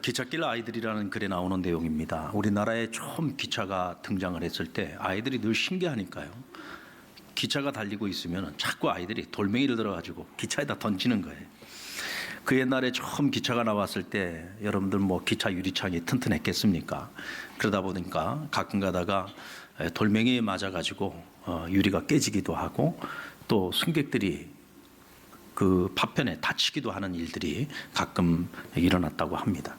기찻길 아이들이라는 글에 나오는 내용입니다. 우리나라에 처음 기차가 등장을 했을 때 아이들이 늘 신기하니까요. 기차가 달리고 있으면 자꾸 아이들이 돌멩이를 들어가지고 기차에다 던지는 거예요. 그 옛날에 처음 기차가 나왔을 때 여러분들 뭐 기차 유리창이 튼튼했겠습니까? 그러다 보니까 가끔 가다가 돌멩이에 맞아가지고 유리가 깨지기도 하고 또 승객들이 그 파편에 다치기도 하는 일들이 가끔 일어났다고 합니다.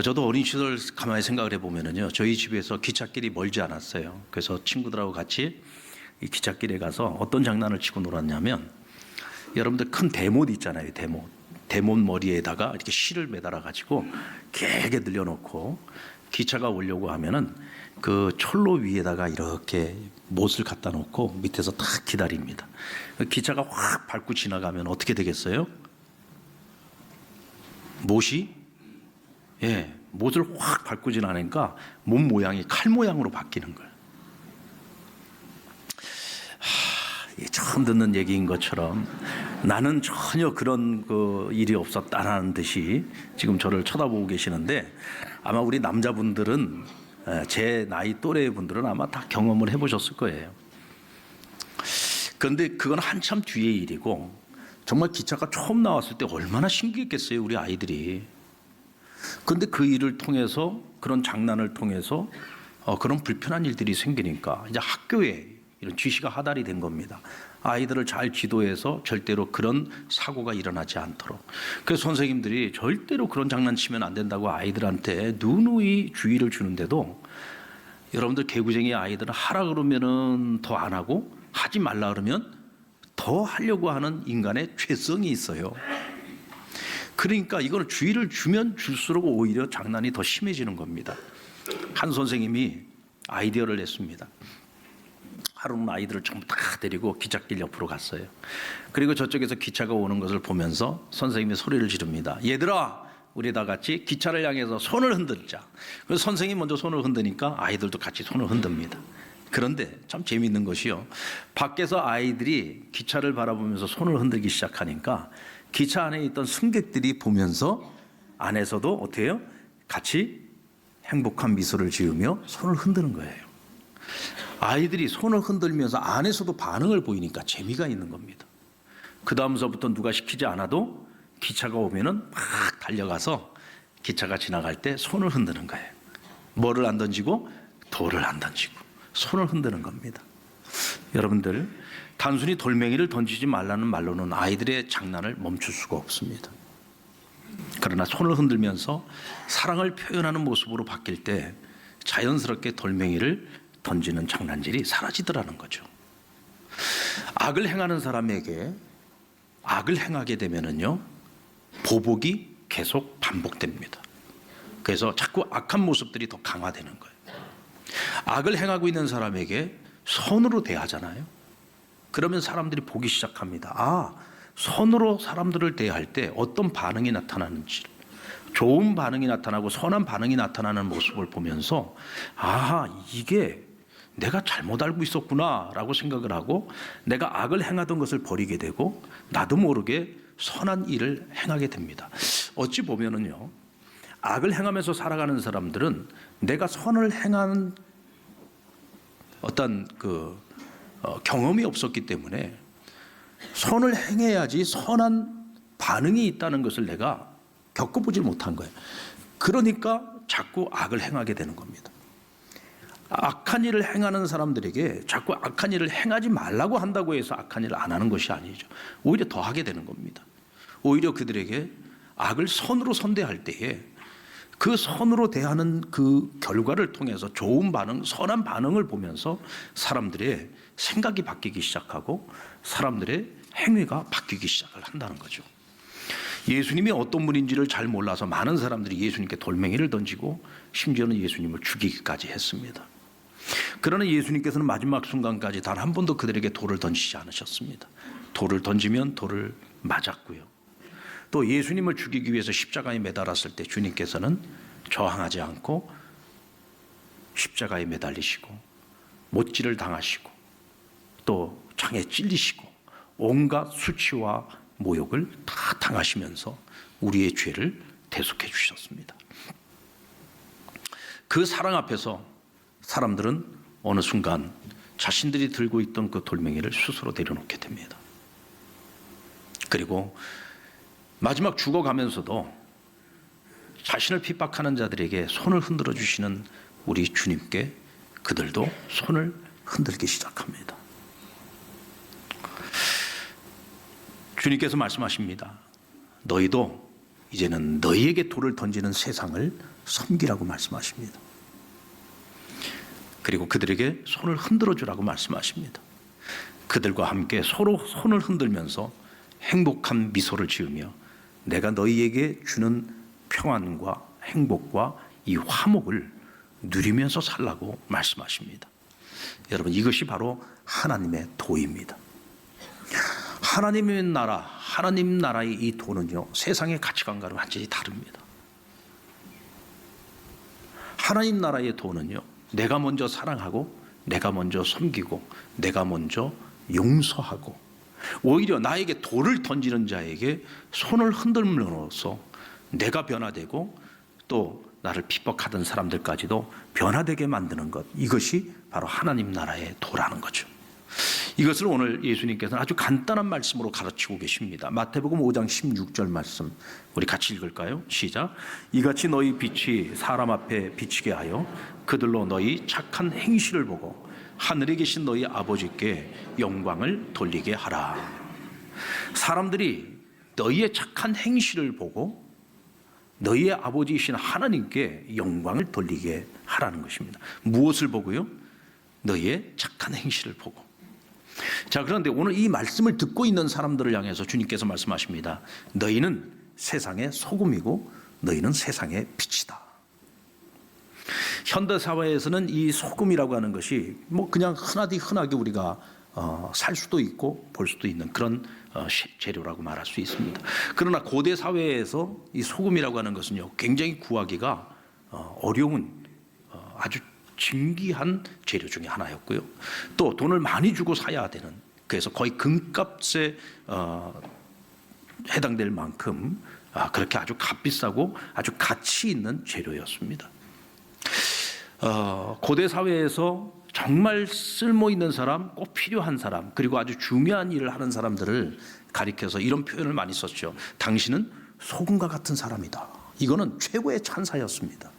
저도 어린 시절 가만히 생각을 해보면요, 저희 집에서 기찻길이 멀지 않았어요. 그래서 친구들하고 같이 이 기찻길에 가서 어떤 장난을 치고 놀았냐면, 여러분들 큰 대못 있잖아요. 대못 머리에다가 이렇게 실을 매달아 가지고 길게 늘려놓고 기차가 오려고 하면은 그 철로 위에다가 이렇게 못을 갖다 놓고 밑에서 딱 기다립니다. 기차가 확 밟고 지나가면 어떻게 되겠어요? 못이 못을 확 밟고 지나니까 못 모양이 칼 모양으로 바뀌는 거예요. 처음 듣는 얘기인 것처럼 나는 전혀 그런 일이 없었다라는 듯이 지금 저를 쳐다보고 계시는데, 아마 우리 남자분들은, 제 나이 또래 분들은 아마 다 경험을 해보셨을 거예요. 그런데 그건 한참 뒤의 일이고, 정말 기차가 처음 나왔을 때 얼마나 신기했겠어요, 우리 아이들이. 그런데 그 일을 통해서, 그런 장난을 통해서 그런 불편한 일들이 생기니까 이제 학교에 이런 지시가 하달이 된 겁니다. 아이들을 잘 지도해서 절대로 그런 사고가 일어나지 않도록. 그래서 선생님들이 절대로 그런 장난치면 안 된다고 아이들한테 누누이 주의를 주는데도, 여러분들 개구쟁이 아이들은 하라 그러면은 더 안 하고, 하지 말라 그러면 더 하려고 하는 인간의 죄성이 있어요. 그러니까 이거는 주의를 주면 줄수록 오히려 장난이 더 심해지는 겁니다. 한 선생님이 아이디어를 냈습니다. 하루는 아이들을 전부 다 데리고 기찻길 옆으로 갔어요. 그리고 저쪽에서 기차가 오는 것을 보면서 선생님이 소리를 지릅니다. 얘들아, 우리 다 같이 기차를 향해서 손을 흔들자. 그래서 선생님이 먼저 손을 흔드니까 아이들도 같이 손을 흔듭니다. 그런데 참 재미있는 것이요, 밖에서 아이들이 기차를 바라보면서 손을 흔들기 시작하니까 기차 안에 있던 승객들이 보면서 안에서도 어떻게 해요? 같이 행복한 미소를 지으며 손을 흔드는 거예요. 아이들이 손을 흔들면서 안에서도 반응을 보이니까 재미가 있는 겁니다. 그 다음서부터 누가 시키지 않아도 기차가 오면은 막 달려가서 기차가 지나갈 때 손을 흔드는 거예요. 뭐를 안 던지고? 돌을 안 던지고 손을 흔드는 겁니다. 여러분들, 단순히 돌멩이를 던지지 말라는 말로는 아이들의 장난을 멈출 수가 없습니다. 그러나 손을 흔들면서 사랑을 표현하는 모습으로 바뀔 때 자연스럽게 돌멩이를 던지는 장난질이 사라지더라는 거죠. 악을 행하는 사람에게 악을 행하게 되면은요, 보복이 계속 반복됩니다. 그래서 자꾸 악한 모습들이 더 강화되는 거예요. 악을 행하고 있는 사람에게 선으로 대하잖아요. 그러면 사람들이 보기 시작합니다. 선으로 사람들을 대할 때 어떤 반응이 나타나는지, 좋은 반응이 나타나고 선한 반응이 나타나는 모습을 보면서 이게 내가 잘못 알고 있었구나 라고 생각을 하고, 내가 악을 행하던 것을 버리게 되고 나도 모르게 선한 일을 행하게 됩니다. 어찌 보면은요, 악을 행하면서 살아가는 사람들은 내가 선을 행한 어떤 경험이 없었기 때문에 선을 행해야지 선한 반응이 있다는 것을 내가 겪어보지 못한 거예요. 그러니까 자꾸 악을 행하게 되는 겁니다. 악한 일을 행하는 사람들에게 자꾸 악한 일을 행하지 말라고 한다고 해서 악한 일을 안 하는 것이 아니죠. 오히려 더 하게 되는 겁니다. 오히려 그들에게 악을 선으로 선대할 때에 그 선으로 대하는 그 결과를 통해서 좋은 반응, 선한 반응을 보면서 사람들의 생각이 바뀌기 시작하고 사람들의 행위가 바뀌기 시작을 한다는 거죠. 예수님이 어떤 분인지를 잘 몰라서 많은 사람들이 예수님께 돌멩이를 던지고 심지어는 예수님을 죽이기까지 했습니다. 그러나 예수님께서는 마지막 순간까지 단 한 번도 그들에게 돌을 던지지 않으셨습니다. 돌을 던지면 돌을 맞았고요. 또 예수님을 죽이기 위해서 십자가에 매달았을 때 주님께서는 저항하지 않고 십자가에 매달리시고 못질을 당하시고 또 창에 찔리시고 온갖 수치와 모욕을 다 당하시면서 우리의 죄를 대속해 주셨습니다. 그 사랑 앞에서 사람들은 어느 순간 자신들이 들고 있던 그 돌멩이를 스스로 내려놓게 됩니다. 그리고 마지막 죽어가면서도 자신을 핍박하는 자들에게 손을 흔들어 주시는 우리 주님께 그들도 손을 흔들기 시작합니다. 주님께서 말씀하십니다. 너희도 이제는 너희에게 돌을 던지는 세상을 섬기라고 말씀하십니다. 그리고 그들에게 손을 흔들어 주라고 말씀하십니다. 그들과 함께 서로 손을 흔들면서 행복한 미소를 지으며 내가 너희에게 주는 평안과 행복과 이 화목을 누리면서 살라고 말씀하십니다. 여러분, 이것이 바로 하나님의 도입니다. 하나님의 나라, 하나님 나라의 이 도는요, 세상의 가치관과는 완전히 다릅니다. 하나님 나라의 도는요, 내가 먼저 사랑하고 내가 먼저 섬기고 내가 먼저 용서하고 오히려 나에게 돌을 던지는 자에게 손을 흔들므로써 내가 변화되고 또 나를 핍박하던 사람들까지도 변화되게 만드는 것, 이것이 바로 하나님 나라의 도라는 거죠. 이것을 오늘 예수님께서는 아주 간단한 말씀으로 가르치고 계십니다. 마태복음 5장 16절 말씀 우리 같이 읽을까요? 시작. 이같이 너희 빛이 사람 앞에 비치게 하여 그들로 너희 착한 행실을 보고 하늘에 계신 너희 아버지께 영광을 돌리게 하라. 사람들이 너희의 착한 행실을 보고 너희의 아버지이신 하나님께 영광을 돌리게 하라는 것입니다. 무엇을 보고요? 너희의 착한 행실을 보고. 자, 그런데 오늘 이 말씀을 듣고 있는 사람들을 향해서 주님께서 말씀하십니다. 너희는 세상의 소금이고 너희는 세상의 빛이다. 현대 사회에서는 이 소금이라고 하는 것이 뭐 그냥 흔하게 우리가 살 수도 있고 볼 수도 있는 그런 재료라고 말할 수 있습니다. 그러나 고대 사회에서 이 소금이라고 하는 것은요, 굉장히 구하기가 어려운 아주 진귀한 재료 중에 하나였고요. 또 돈을 많이 주고 사야 되는, 그래서 거의 금값에 해당될 만큼 그렇게 아주 값비싸고 아주 가치 있는 재료였습니다. 고대 사회에서 정말 쓸모 있는 사람, 꼭 필요한 사람, 그리고 아주 중요한 일을 하는 사람들을 가리켜서 이런 표현을 많이 썼죠. 당신은 소금과 같은 사람이다. 이거는 최고의 찬사였습니다.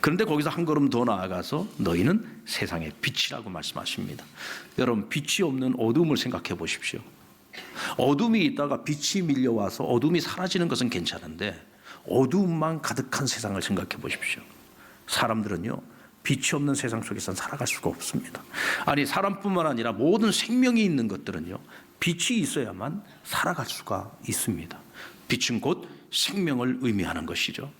그런데 거기서 한 걸음 더 나아가서 너희는 세상의 빛이라고 말씀하십니다. 여러분, 빛이 없는 어둠을 생각해 보십시오. 어둠이 있다가 빛이 밀려와서 어둠이 사라지는 것은 괜찮은데 어둠만 가득한 세상을 생각해 보십시오. 사람들은요, 빛이 없는 세상 속에서는 살아갈 수가 없습니다. 아니, 사람뿐만 아니라 모든 생명이 있는 것들은요, 빛이 있어야만 살아갈 수가 있습니다. 빛은 곧 생명을 의미하는 것이죠.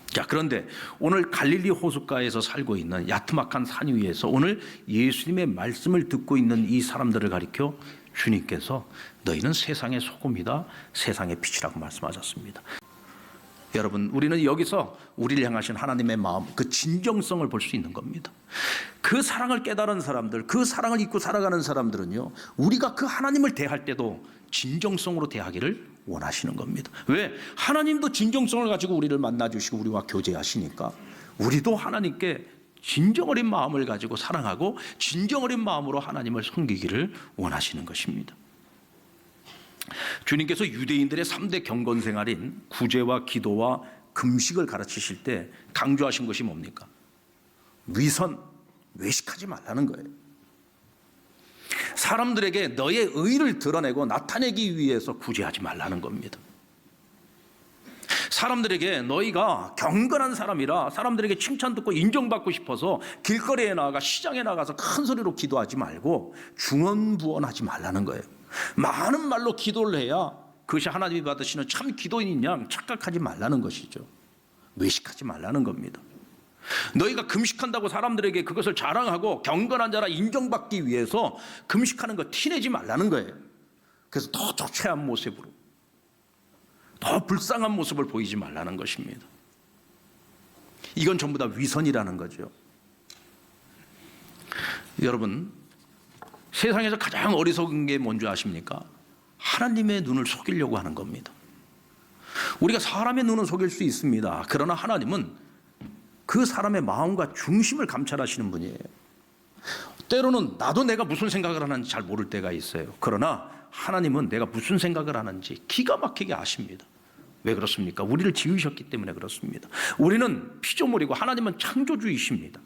자, 그런데 오늘 갈릴리 호숫가에서 살고 있는 야트막한 산 위에서 오늘 예수님의 말씀을 듣고 있는 이 사람들을 가리켜 주님께서 너희는 세상의 소금이다, 세상의 빛이라고 말씀하셨습니다. 여러분, 우리는 여기서 우리를 향하신 하나님의 마음, 그 진정성을 볼 수 있는 겁니다. 그 사랑을 깨달은 사람들, 그 사랑을 잊고 살아가는 사람들은요, 우리가 그 하나님을 대할 때도 진정성으로 대하기를 원하시는 겁니다. 왜? 하나님도 진정성을 가지고 우리를 만나주시고 우리와 교제하시니까 우리도 하나님께 진정 어린 마음을 가지고 사랑하고 진정 어린 마음으로 하나님을 섬기기를 원하시는 것입니다. 주님께서 유대인들의 3대 경건 생활인 구제와 기도와 금식을 가르치실 때 강조하신 것이 뭡니까? 위선, 외식하지 말라는 거예요. 사람들에게 너의 의를 드러내고 나타내기 위해서 구제하지 말라는 겁니다. 사람들에게 너희가 경건한 사람이라 사람들에게 칭찬 듣고 인정받고 싶어서 길거리에 나가 시장에 나가서 큰 소리로 기도하지 말고 중언부언하지 말라는 거예요. 많은 말로 기도를 해야 그것이 하나님이 받으시는 참 기도인인 양 착각하지 말라는 것이죠. 외식하지 말라는 겁니다. 너희가 금식한다고 사람들에게 그것을 자랑하고 경건한 자라 인정받기 위해서 금식하는 거 티내지 말라는 거예요. 그래서 더 초췌한 모습으로, 더 불쌍한 모습을 보이지 말라는 것입니다. 이건 전부 다 위선이라는 거죠. 여러분, 세상에서 가장 어리석은 게 뭔지 아십니까? 하나님의 눈을 속이려고 하는 겁니다. 우리가 사람의 눈은 속일 수 있습니다. 그러나 하나님은 그 사람의 마음과 중심을 감찰하시는 분이에요. 때로는 나도 내가 무슨 생각을 하는지 잘 모를 때가 있어요. 그러나 하나님은 내가 무슨 생각을 하는지 기가 막히게 아십니다. 왜 그렇습니까? 우리를 지으셨기 때문에 그렇습니다. 우리는 피조물이고 하나님은 창조주이십니다.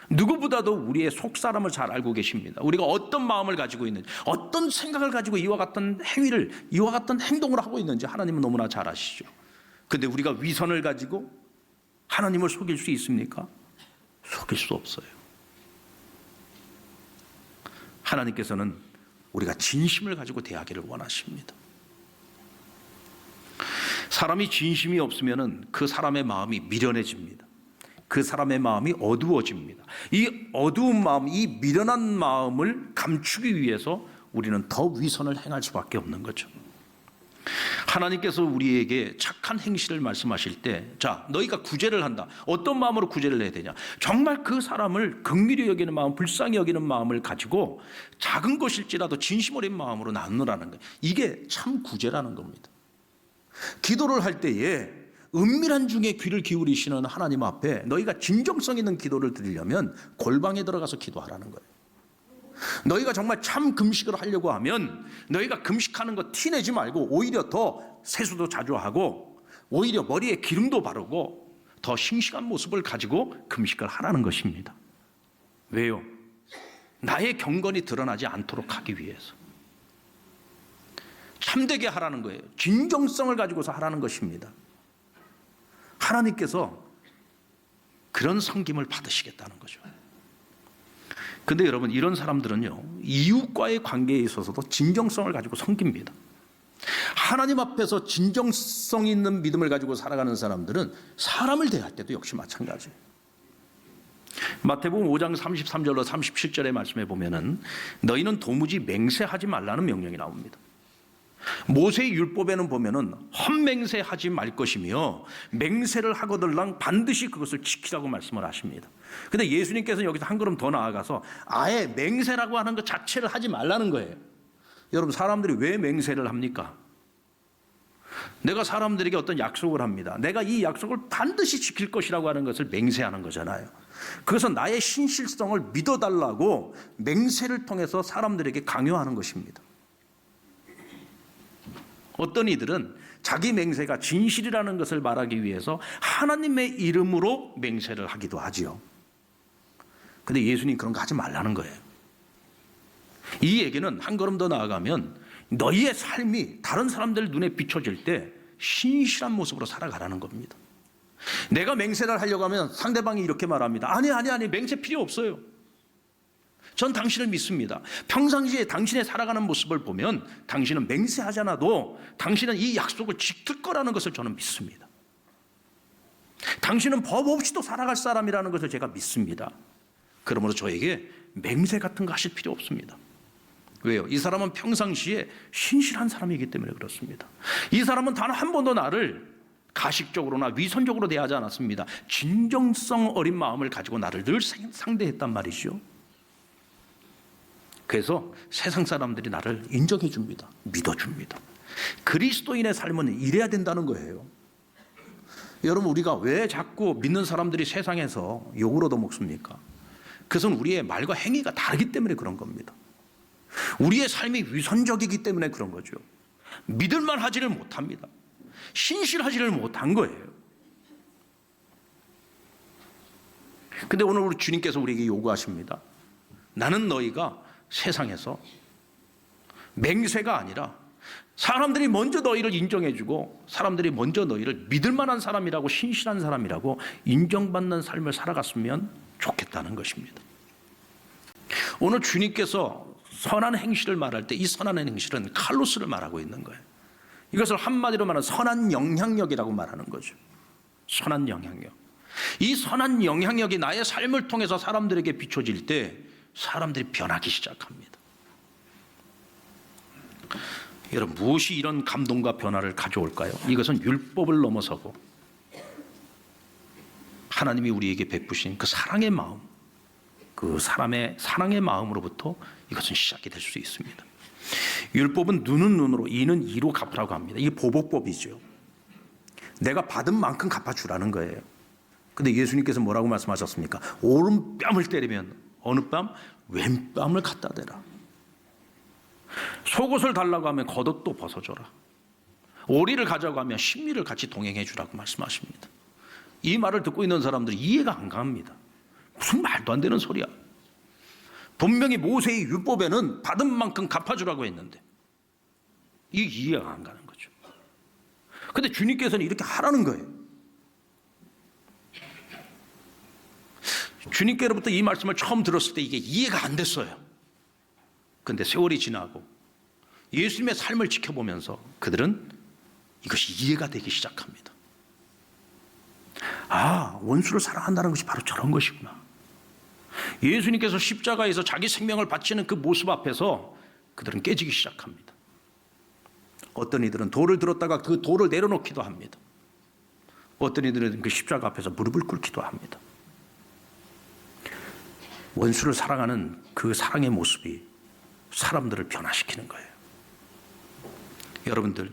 누구보다도 우리의 속사람을 잘 알고 계십니다. 우리가 어떤 마음을 가지고 있는지, 어떤 생각을 가지고 이와 같은 행위를, 이와 같은 행동을 하고 있는지 하나님은 너무나 잘 아시죠. 그런데 우리가 위선을 가지고 하나님을 속일 수 있습니까? 속일 수 없어요. 하나님께서는 우리가 진심을 가지고 대하기를 원하십니다. 사람이 진심이 없으면 그 사람의 마음이 미련해집니다. 그 사람의 마음이 어두워집니다. 이 어두운 마음, 이 미련한 마음을 감추기 위해서 우리는 더 위선을 행할 수밖에 없는 거죠. 하나님께서 우리에게 착한 행실을 말씀하실 때, 자, 너희가 구제를 한다. 어떤 마음으로 구제를 해야 되냐? 정말 그 사람을 긍휼히 여기는 마음, 불쌍히 여기는 마음을 가지고 작은 것일지라도 진심 어린 마음으로 나누라는 거예요. 이게 참 구제라는 겁니다. 기도를 할 때에 은밀한 중에 귀를 기울이시는 하나님 앞에 너희가 진정성 있는 기도를 드리려면 골방에 들어가서 기도하라는 거예요. 너희가 정말 참 금식을 하려고 하면 너희가 금식하는 거 티내지 말고 오히려 더 세수도 자주 하고 오히려 머리에 기름도 바르고 더 싱싱한 모습을 가지고 금식을 하라는 것입니다. 왜요? 나의 경건이 드러나지 않도록 하기 위해서. 참되게 하라는 거예요. 진정성을 가지고서 하라는 것입니다. 하나님께서 그런 섬김을 받으시겠다는 거죠. 근데 여러분, 이런 사람들은요, 이웃과의 관계에 있어서도 진정성을 가지고 섬깁니다. 하나님 앞에서 진정성 있는 믿음을 가지고 살아가는 사람들은 사람을 대할 때도 역시 마찬가지예요. 마태복음 5장 33절로 37절의 말씀에 보면은 너희는 도무지 맹세하지 말라는 명령이 나옵니다. 모세의 율법에는 보면은 헛맹세하지 말 것이며 맹세를 하거들랑 반드시 그것을 지키라고 말씀을 하십니다. 근데 예수님께서는 여기서 한 걸음 더 나아가서 아예 맹세라고 하는 것 자체를 하지 말라는 거예요. 여러분, 사람들이 왜 맹세를 합니까? 내가 사람들에게 어떤 약속을 합니다. 내가 이 약속을 반드시 지킬 것이라고 하는 것을 맹세하는 거잖아요. 그것은 나의 신실성을 믿어달라고 맹세를 통해서 사람들에게 강요하는 것입니다. 어떤 이들은 자기 맹세가 진실이라는 것을 말하기 위해서 하나님의 이름으로 맹세를 하기도 하지요. 그런데 예수님 그런 거 하지 말라는 거예요. 이 얘기는 한 걸음 더 나아가면 너희의 삶이 다른 사람들 눈에 비춰질 때 신실한 모습으로 살아가라는 겁니다. 내가 맹세를 하려고 하면 상대방이 이렇게 말합니다. 아니, 맹세 필요 없어요. 전 당신을 믿습니다. 평상시에 당신의 살아가는 모습을 보면 당신은 맹세하지 않아도 당신은 이 약속을 지킬 거라는 것을 저는 믿습니다. 당신은 법 없이도 살아갈 사람이라는 것을 제가 믿습니다. 그러므로 저에게 맹세 같은 거 하실 필요 없습니다. 왜요? 이 사람은 평상시에 신실한 사람이기 때문에 그렇습니다. 이 사람은 단 한 번도 나를 가식적으로나 위선적으로 대하지 않았습니다. 진정성 어린 마음을 가지고 나를 늘 상대했단 말이죠. 그래서 세상 사람들이 나를 인정해 줍니다. 믿어줍니다. 그리스도인의 삶은 이래야 된다는 거예요. 여러분, 우리가 왜 자꾸 믿는 사람들이 세상에서 욕을 얻어먹습니까? 그것은 우리의 말과 행위가 다르기 때문에 그런 겁니다. 우리의 삶이 위선적이기 때문에 그런 거죠. 믿을만 하지를 못합니다. 신실하지를 못한 거예요. 근데 오늘 우리 주님께서 우리에게 요구하십니다. 나는 너희가 세상에서 맹세가 아니라 사람들이 먼저 너희를 인정해주고 사람들이 먼저 너희를 믿을 만한 사람이라고, 신실한 사람이라고 인정받는 삶을 살아갔으면 좋겠다는 것입니다. 오늘 주님께서 선한 행실을 말할 때 이 선한 행실은 칼로스를 말하고 있는 거예요. 이것을 한마디로 말하면 선한 영향력이라고 말하는 거죠. 선한 영향력. 이 선한 영향력이 나의 삶을 통해서 사람들에게 비춰질 때 사람들이 변하기 시작합니다. 여러분, 무엇이 이런 감동과 변화를 가져올까요? 이것은 율법을 넘어서고 하나님이 우리에게 베푸신 그 사랑의 마음, 그 사람의 사랑의 마음으로부터 이것은 시작이 될 수 있습니다. 율법은 눈은 눈으로, 이는 이로 갚으라고 합니다. 이게 보복법이죠. 내가 받은 만큼 갚아주라는 거예요. 근데 예수님께서 뭐라고 말씀하셨습니까? 오른뺨을 때리면 어느 뺨? 왼뺨을 갖다 대라. 속옷을 달라고 하면 겉옷도 벗어줘라. 오리를 가자고 하면 신미를 같이 동행해 주라고 말씀하십니다. 이 말을 듣고 있는 사람들이 이해가 안 갑니다. 무슨 말도 안 되는 소리야. 분명히 모세의 율법에는 받은 만큼 갚아주라고 했는데 이게 이해가 안 가는 거죠. 근데 주님께서는 이렇게 하라는 거예요. 주님께로부터 이 말씀을 처음 들었을 때 이게 이해가 안 됐어요. 그런데 세월이 지나고 예수님의 삶을 지켜보면서 그들은 이것이 이해가 되기 시작합니다. 아, 원수를 사랑한다는 것이 바로 저런 것이구나. 예수님께서 십자가에서 자기 생명을 바치는 그 모습 앞에서 그들은 깨지기 시작합니다. 어떤 이들은 돌을 들었다가 그 돌을 내려놓기도 합니다. 어떤 이들은 그 십자가 앞에서 무릎을 꿇기도 합니다. 원수를 사랑하는 그 사랑의 모습이 사람들을 변화시키는 거예요. 여러분들,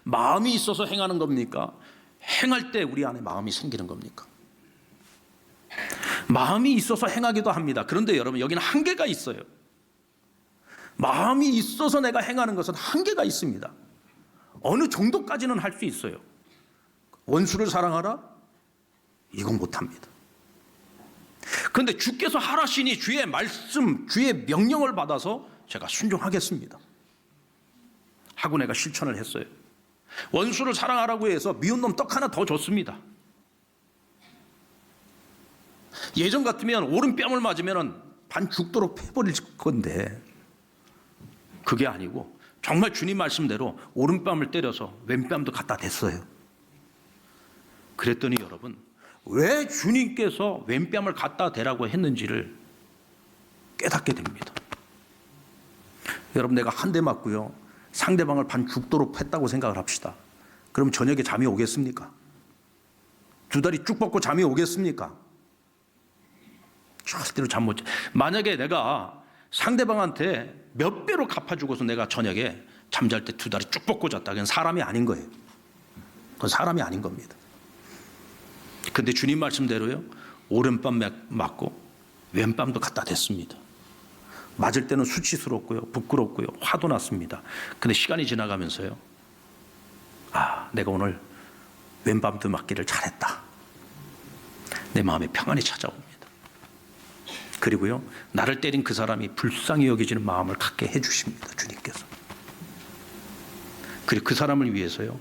마음이 있어서 행하는 겁니까? 행할 때 우리 안에 마음이 생기는 겁니까? 마음이 있어서 행하기도 합니다. 그런데 여러분, 여기는 한계가 있어요. 마음이 있어서 내가 행하는 것은 한계가 있습니다. 어느 정도까지는 할 수 있어요. 원수를 사랑하라? 이건 못합니다. 그런데 주께서 하라시니 주의 말씀, 주의 명령을 받아서 제가 순종하겠습니다 하고 내가 실천을 했어요. 원수를 사랑하라고 해서 미운 놈 떡 하나 더 줬습니다. 예전 같으면 오른뺨을 맞으면 반 죽도록 패버릴 건데 그게 아니고 정말 주님 말씀대로 오른뺨을 때려서 왼뺨도 갖다 댔어요. 그랬더니 여러분, 왜 주님께서 왼뺨을 갖다 대라고 했는지를 깨닫게 됩니다. 여러분, 내가 한 대 맞고요, 상대방을 반 죽도록 팼다고 생각을 합시다. 그럼 저녁에 잠이 오겠습니까? 두 다리 쭉 뻗고 잠이 오겠습니까? 절대로 잠 못 자. 만약에 내가 상대방한테 몇 배로 갚아주고서 내가 저녁에 잠잘 때 두 다리 쭉 뻗고 잤다, 그건 사람이 아닌 거예요. 그건 사람이 아닌 겁니다. 근데 주님 말씀대로요, 오른뺨 맞고 왼뺨도 갖다 댔습니다. 맞을 때는 수치스럽고요, 부끄럽고요, 화도 났습니다. 근데 시간이 지나가면서요, 아, 내가 오늘 왼뺨도 맞기를 잘했다. 내 마음에 평안이 찾아옵니다. 그리고요, 나를 때린 그 사람이 불쌍히 여겨지는 마음을 갖게 해주십니다, 주님께서. 그리고 그 사람을 위해서요,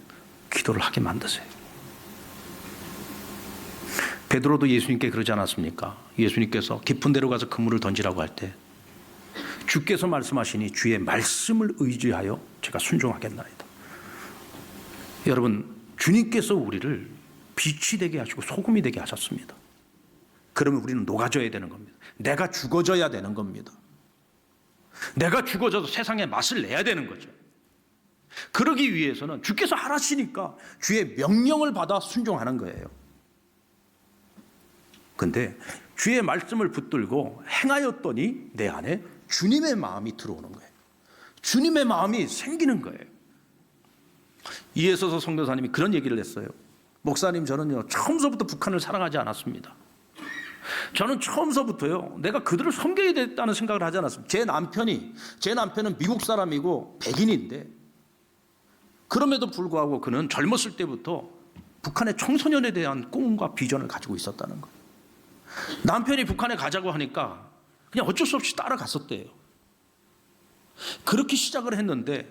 기도를 하게 만드세요. 베드로도 예수님께 그러지 않았습니까? 예수님께서 깊은 데로 가서 그물을 던지라고 할 때 주께서 말씀하시니 주의 말씀을 의지하여 제가 순종하겠나이다. 여러분, 주님께서 우리를 빛이 되게 하시고 소금이 되게 하셨습니다. 그러면 우리는 녹아져야 되는 겁니다. 내가 죽어져야 되는 겁니다. 내가 죽어져서 세상에 맛을 내야 되는 거죠. 그러기 위해서는 주께서 하라시니까 주의 명령을 받아 순종하는 거예요. 근데 주의 말씀을 붙들고 행하였더니 내 안에 주님의 마음이 들어오는 거예요. 주님의 마음이 생기는 거예요. 이에 있어서 성도사님이 그런 얘기를 했어요. 목사님, 저는요, 처음서부터 북한을 사랑하지 않았습니다. 저는 처음서부터요, 내가 그들을 섬겨야 됐다는 생각을 하지 않았습니다. 제 남편은 미국 사람이고 백인인데 그럼에도 불구하고 그는 젊었을 때부터 북한의 청소년에 대한 꿈과 비전을 가지고 있었다는 거예요. 남편이 북한에 가자고 하니까 그냥 어쩔 수 없이 따라갔었대요. 그렇게 시작을 했는데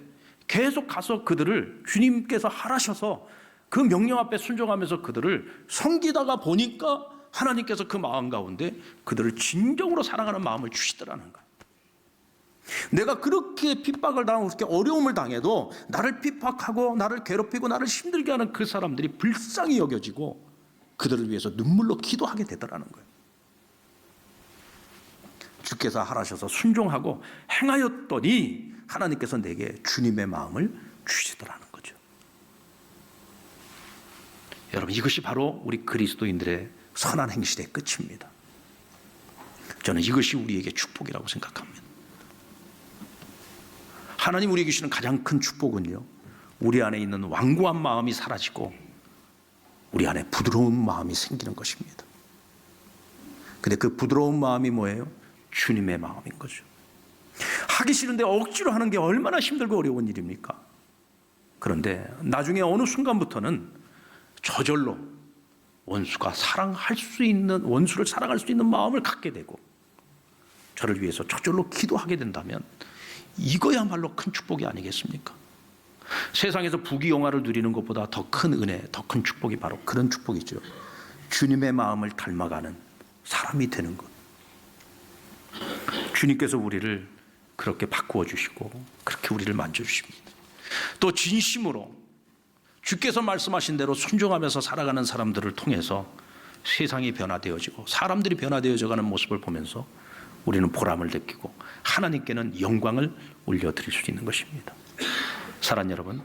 계속 가서 그들을 주님께서 하라셔서 그 명령 앞에 순종하면서 그들을 섬기다가 보니까 하나님께서 그 마음 가운데 그들을 진정으로 사랑하는 마음을 주시더라는 거예요. 내가 그렇게 핍박을 당하고 그렇게 어려움을 당해도 나를 핍박하고 나를 괴롭히고 나를 힘들게 하는 그 사람들이 불쌍히 여겨지고 그들을 위해서 눈물로 기도하게 되더라는 거예요. 주께서 하라셔서 순종하고 행하였더니 하나님께서 내게 주님의 마음을 주시더라는 거죠. 여러분, 이것이 바로 우리 그리스도인들의 선한 행실의 끝입니다. 저는 이것이 우리에게 축복이라고 생각합니다. 하나님 우리에게 주시는 가장 큰 축복은요, 우리 안에 있는 완고한 마음이 사라지고 우리 안에 부드러운 마음이 생기는 것입니다. 근데 그 부드러운 마음이 뭐예요? 주님의 마음인 거죠. 하기 싫은데 억지로 하는 게 얼마나 힘들고 어려운 일입니까? 그런데 나중에 어느 순간부터는 저절로 원수를 사랑할 수 있는 마음을 갖게 되고 저를 위해서 저절로 기도하게 된다면 이거야말로 큰 축복이 아니겠습니까? 세상에서 부귀영화를 누리는 것보다 더 큰 은혜, 더 큰 축복이 바로 그런 축복이죠. 주님의 마음을 닮아가는 사람이 되는 것. 주님께서 우리를 그렇게 바꾸어 주시고 그렇게 우리를 만져주십니다. 또 진심으로 주께서 말씀하신 대로 순종하면서 살아가는 사람들을 통해서 세상이 변화되어지고 사람들이 변화되어져가는 모습을 보면서 우리는 보람을 느끼고 하나님께는 영광을 올려드릴 수 있는 것입니다. 사랑하는 여러분,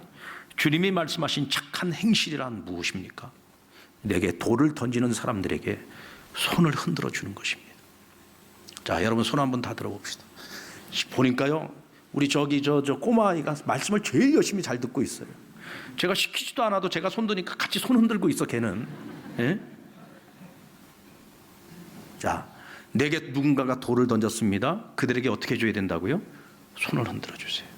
주님이 말씀하신 착한 행실이란 무엇입니까? 내게 돌을 던지는 사람들에게 손을 흔들어 주는 것입니다. 자, 여러분 손 한번 다 들어봅시다. 보니까요, 우리 저 꼬마아이가 말씀을 제일 열심히 잘 듣고 있어요. 제가 시키지도 않아도 제가 손 드니까 같이 손 흔들고 있어, 걔는. 예? 자, 내게 누군가가 돌을 던졌습니다. 그들에게 어떻게 해줘야 된다고요? 손을 흔들어 주세요.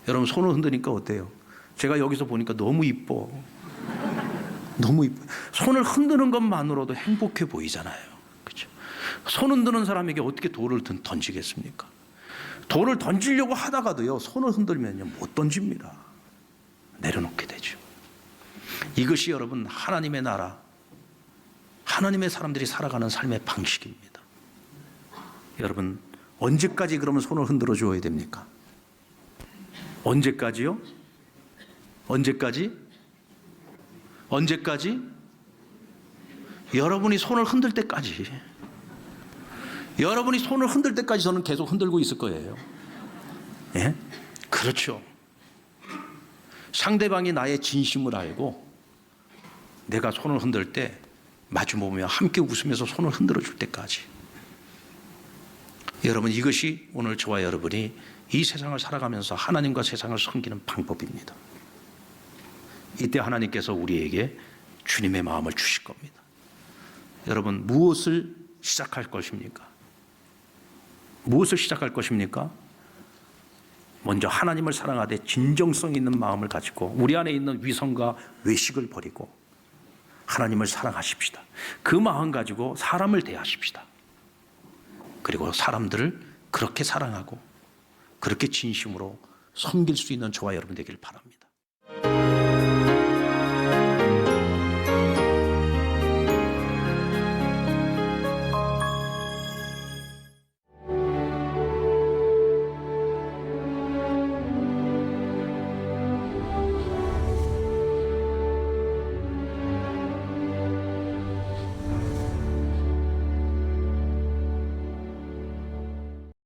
여러분 손을 흔드니까 어때요? 제가 여기서 보니까 너무 이뻐. 너무 이뻐. 손을 흔드는 것만으로도 행복해 보이잖아요. 그렇죠? 손 흔드는 사람에게 어떻게 돌을 던지겠습니까? 돌을 던지려고 하다가도요, 손을 흔들면요, 못 던집니다. 내려놓게 되죠. 이것이 여러분 하나님의 나라, 하나님의 사람들이 살아가는 삶의 방식입니다. 여러분 언제까지 그러면 손을 흔들어 줘야 됩니까? 언제까지요? 언제까지? 여러분이 손을 흔들 때까지. 여러분이 손을 흔들 때까지 저는 계속 흔들고 있을 거예요. 예? 그렇죠. 상대방이 나의 진심을 알고 내가 손을 흔들 때 마주보며 함께 웃으면서 손을 흔들어 줄 때까지. 여러분 이것이 오늘 저와 여러분이 이 세상을 살아가면서 하나님과 세상을 섬기는 방법입니다. 이때 하나님께서 우리에게 주님의 마음을 주실 겁니다. 여러분 무엇을 시작할 것입니까? 무엇을 시작할 것입니까? 먼저 하나님을 사랑하되 진정성 있는 마음을 가지고 우리 안에 있는 위선과 외식을 버리고 하나님을 사랑하십시다. 그 마음 가지고 사람을 대하십시다. 그리고 사람들을 그렇게 사랑하고 그렇게 진심으로 섬길 수 있는 저와 여러분 되길 바랍니다.